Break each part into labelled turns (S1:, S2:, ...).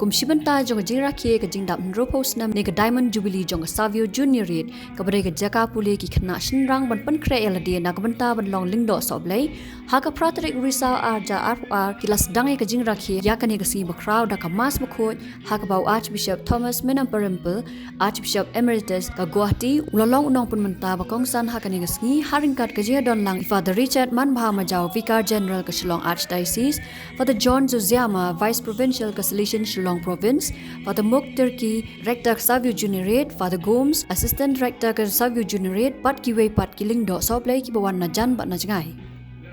S1: kum shibanta jong jingra khie ka jingdap nropo snem ne ka diamond jubilee jong Savio Juniorate ka bare ka jaka pule ki khna shinrang ban pan kre elade na ka banta ban long lingdo soblei ha ka pratrik risa arja ar kilas dangai ka jingra khie ya ka ne ka si ba crowd ka mas mkhoj ha ka bau Archbishop Thomas Menamparampel Archbishop Emeritus ka Guwahati ulolong unong pun menta ba kongsan ha ka ne ka sngi haringkat ka jia don lang Father Richard Manbha Majau Vicar General ka Shillong Archdiocese Father John Zuziama Vice Provincial ka Silesian Shillong Province Father Muk Turkey Rector Savio Juniorate Father Gomes Assistant Director ka Savio Juniorate pat ki wei pat ki lingdo soblei ki bawan na jan bat na jangai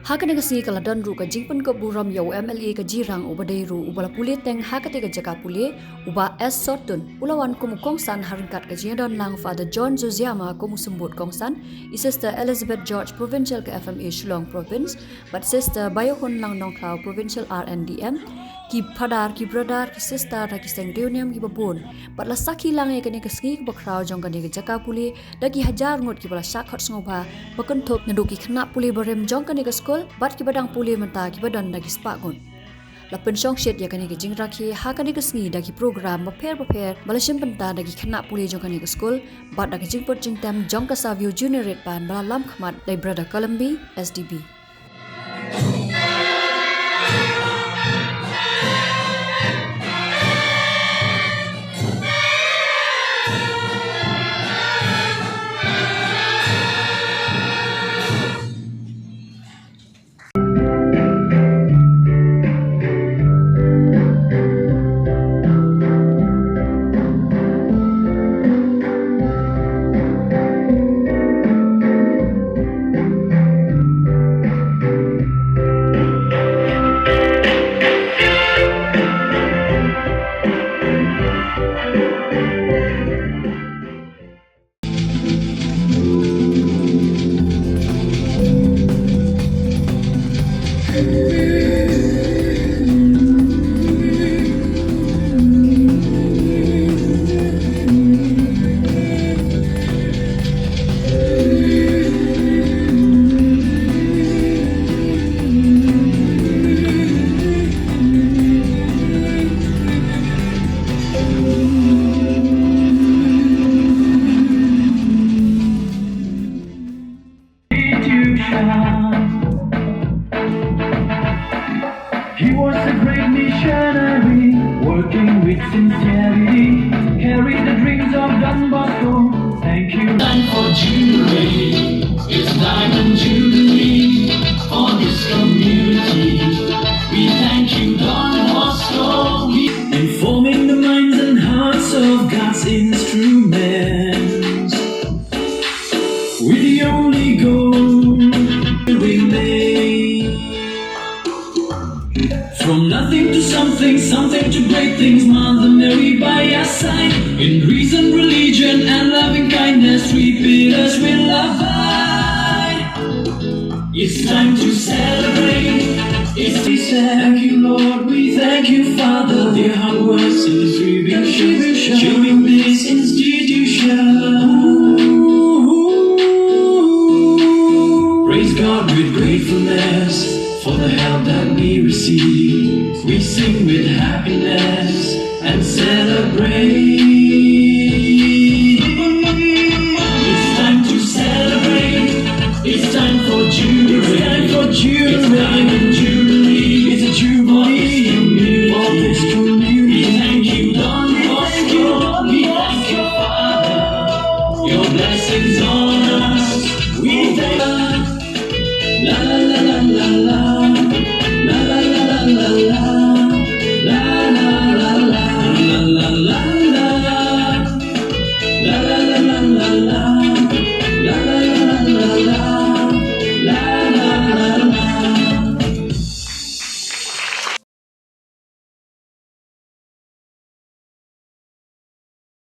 S1: Hakane ka si kala don ru ka jingpun ka buram yo MLA ka jirang ubadai ru ubala pule teng hakate ka jaka pule uba S Sotun ulawan kumukong san haringkat ka jidon lang Father John Zuziama kumusembut kongsan I Sister Elizabeth George Provincial ka FMA Shillong Province but Sister Bayohon lang Nongklau Provincial RNDM ki padar ki brother ki sister ta ki seng reunion ki babon patla sakhi langai kane ka sngi ba crowd jong kane ka jaka pule da ki hajar ngot ki bala shakhot sngoba bakon thop na do ki khna pule barem jong kane ka school bat ki badang pule mata ki badan da ki spa gon la pensong shet ya kane ka jingra ki ha kane ka sngi da ki program ba pher bala shim panta da ki khna pule jong kane ka school bat da ki jingpot jingtam jong ka Savio Juniorate pan bala lam khmat dai brother Columbi SDB
S2: He was a great missionary, working with sincerity, carried the dreams of Don Bosco. Thank you.
S3: Time for Jubilee, it's Diamond Jubilee for this community. We thank you, Don Bosco.
S2: Informing the minds and hearts of God's instruments, with the only goal to remain. From nothing to something, something to great things, Mother Mary by our side. In reason, religion, and loving kindness, repeat us will abide. It's time to celebrate. It's to say thank you, Lord, we thank you, Father. Their hard works and distribution, shaping this institution. Praise God with gratefulness for the help that we receive. We sing with happiness and celebrate. It's time to celebrate. It's time for Jubilee. It's time for Jubilee. It's Diamond Jubilee. It's a Jubilee for this community. We thank you, Don Bosco. We thank you, Father. Your blessings on